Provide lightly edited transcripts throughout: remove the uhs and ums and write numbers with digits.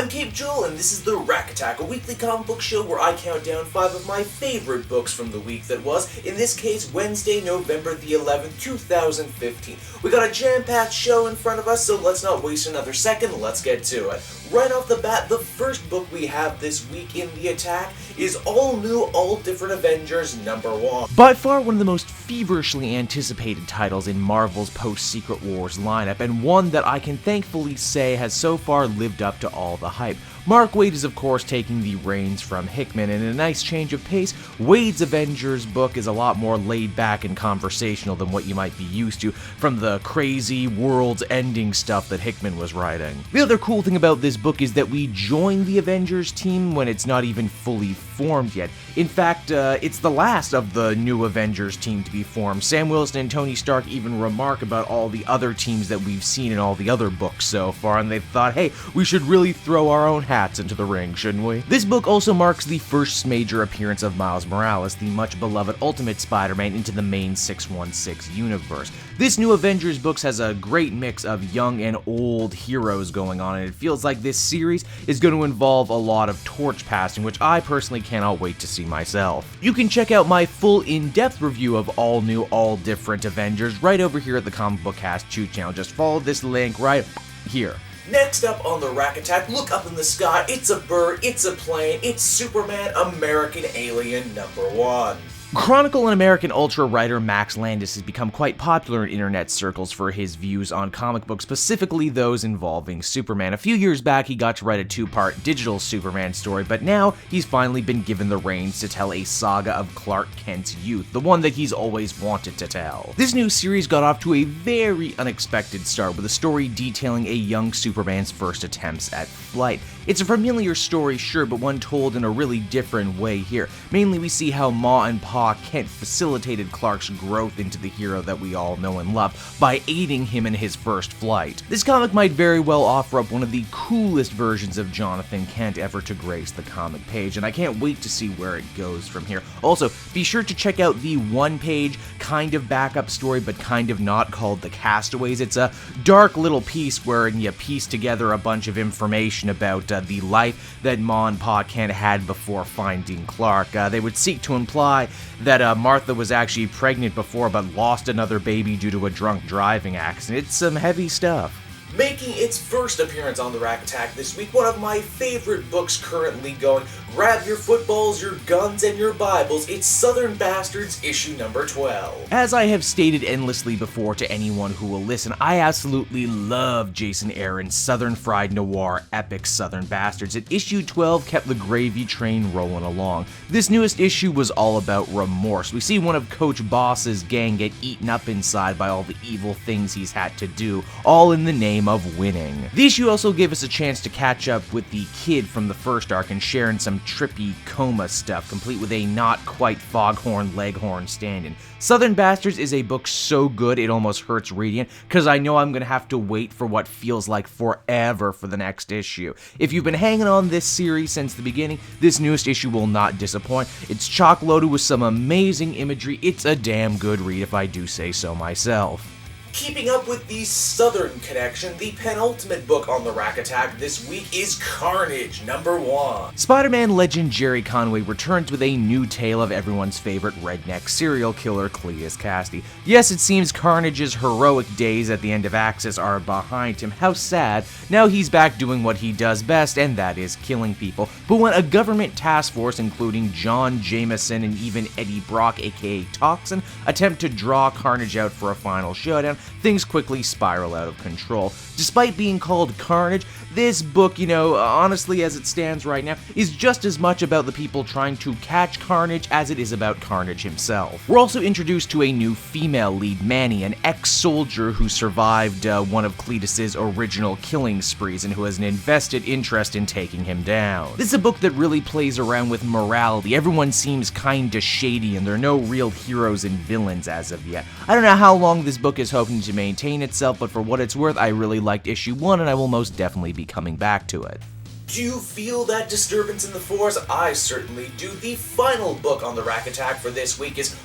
I'm Cape Joel, and this is the Rack Attack, a weekly comic book show where I count down 5 of my favorite books from the week that was, in this case, Wednesday, November the 11th, 2015. We got a jam-packed show in front of us, so let's not waste another second, let's get to it. Right off the bat, the first book we have this week in the attack is All New, All Different Avengers #1. By far one of the most feverishly anticipated titles in Marvel's post-Secret Wars lineup, and one that I can thankfully say has so far lived up to all the hype. Mark Waid is of course taking the reins from Hickman, and in a nice change of pace, Waid's Avengers book is a lot more laid back and conversational than what you might be used to from the crazy, world's-ending stuff that Hickman was writing. The other cool thing about this book is that we join the Avengers team when it's not even fully formed yet. In fact, it's the last of the new Avengers team to be formed. Sam Wilson and Tony Stark even remark about all the other teams that we've seen in all the other books so far, and they thought, hey, we should really throw our own hats into the ring, shouldn't we? This book also marks the first major appearance of Miles Morales, the much-beloved Ultimate Spider-Man, into the main 616 universe. This new Avengers book has a great mix of young and old heroes going on, and it feels like this series is going to involve a lot of torch passing, which I personally cannot wait to see myself. You can check out my full in-depth review of All New, All Different Avengers right over here at the Comic Book Cast 2 channel. Just follow this link right here. Next up on the Rack Attack, look up in the sky, it's a bird, it's a plane, it's Superman, American Alien #1. Chronicle and American Ultra writer Max Landis has become quite popular in internet circles for his views on comic books, specifically those involving Superman. A few years back, he got to write a 2-part digital Superman story, but now he's finally been given the reins to tell a saga of Clark Kent's youth, the one that he's always wanted to tell. This new series got off to a very unexpected start, with a story detailing a young Superman's first attempts at flight. It's a familiar story, sure, but one told in a really different way here. Mainly we see how Ma and Pa Kent facilitated Clark's growth into the hero that we all know and love by aiding him in his first flight. This comic might very well offer up one of the coolest versions of Jonathan Kent ever to grace the comic page, and I can't wait to see where it goes from here. Also, be sure to check out the one-page kind of backup story but kind of not called The Castaways. It's a dark little piece wherein you piece together a bunch of information about the life that Ma and Pa Kent had before finding Clark. They would seek to imply that Martha was actually pregnant before but lost another baby due to a drunk driving accident. It's some heavy stuff. Making its first appearance on the Rack Attack this week, one of my favorite books currently going. Grab your footballs, your guns, and your Bibles. It's Southern Bastards, issue #12. As I have stated endlessly before to anyone who will listen, I absolutely love Jason Aaron's Southern Fried Noir epic Southern Bastards, and issue 12 kept the gravy train rolling along. This newest issue was all about remorse. We see one of Coach Boss's gang get eaten up inside by all the evil things he's had to do, all in the name of winning. The issue also gave us a chance to catch up with the kid from the first arc and share in some trippy coma stuff, complete with a not quite Foghorn Leghorn stand-in. Southern Bastards is a book so good it almost hurts reading it, because I know I'm going to have to wait for what feels like forever for the next issue. If you've been hanging on this series since the beginning, this newest issue will not disappoint. It's chock-loaded with some amazing imagery. It's a damn good read if I do say so myself. Keeping up with the Southern connection, the penultimate book on the Rack Attack this week is Carnage #1. Spider-Man legend Jerry Conway returns with a new tale of everyone's favorite redneck serial killer Cletus Kasady. Yes, it seems Carnage's heroic days at the end of Axis are behind him. How sad. Now he's back doing what he does best, and that is killing people. But when a government task force, including John Jameson and even Eddie Brock, aka Toxin, attempt to draw Carnage out for a final showdown, things quickly spiral out of control. Despite being called Carnage, this book, honestly as it stands right now, is just as much about the people trying to catch Carnage as it is about Carnage himself. We're also introduced to a new female lead, Manny, an ex-soldier who survived one of Cletus's original killing sprees and who has an invested interest in taking him down. This is a book that really plays around with morality. Everyone seems kinda shady and there are no real heroes and villains as of yet. I don't know how long this book is hoping to maintain itself, but for what it's worth, I really liked issue 1 and I will most definitely be coming back to it. Do you feel that disturbance in the force? I certainly do. The final book on the Rack Attack for this week is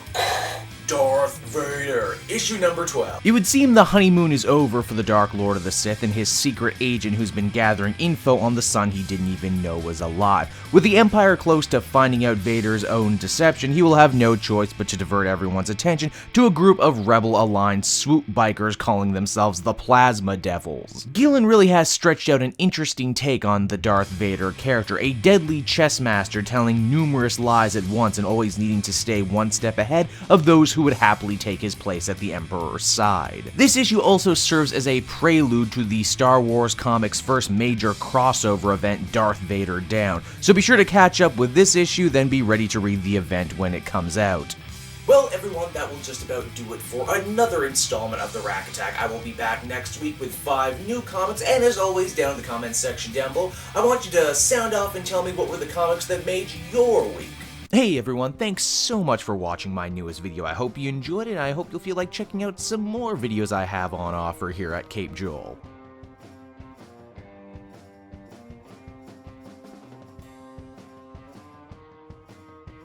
Darth Vader, issue number 12. It would seem the honeymoon is over for the Dark Lord of the Sith and his secret agent who's been gathering info on the son he didn't even know was alive. With the Empire close to finding out Vader's own deception, he will have no choice but to divert everyone's attention to a group of rebel-aligned swoop bikers calling themselves the Plasma Devils. Gillen really has stretched out an interesting take on the Darth Vader character, a deadly chess master telling numerous lies at once and always needing to stay one step ahead of those who would happily take his place at the Emperor's side. This issue also serves as a prelude to the Star Wars comics' first major crossover event, Darth Vader Down, so be sure to catch up with this issue, then be ready to read the event when it comes out. Well, everyone, that will just about do it for another installment of the Rack Attack. I will be back next week with 5 new comics, and as always, down in the comments section down below, I want you to sound off and tell me what were the comics that made your week. Hey everyone, thanks so much for watching my newest video. I hope you enjoyed it, and I hope you'll feel like checking out some more videos I have on offer here at Cape Joel.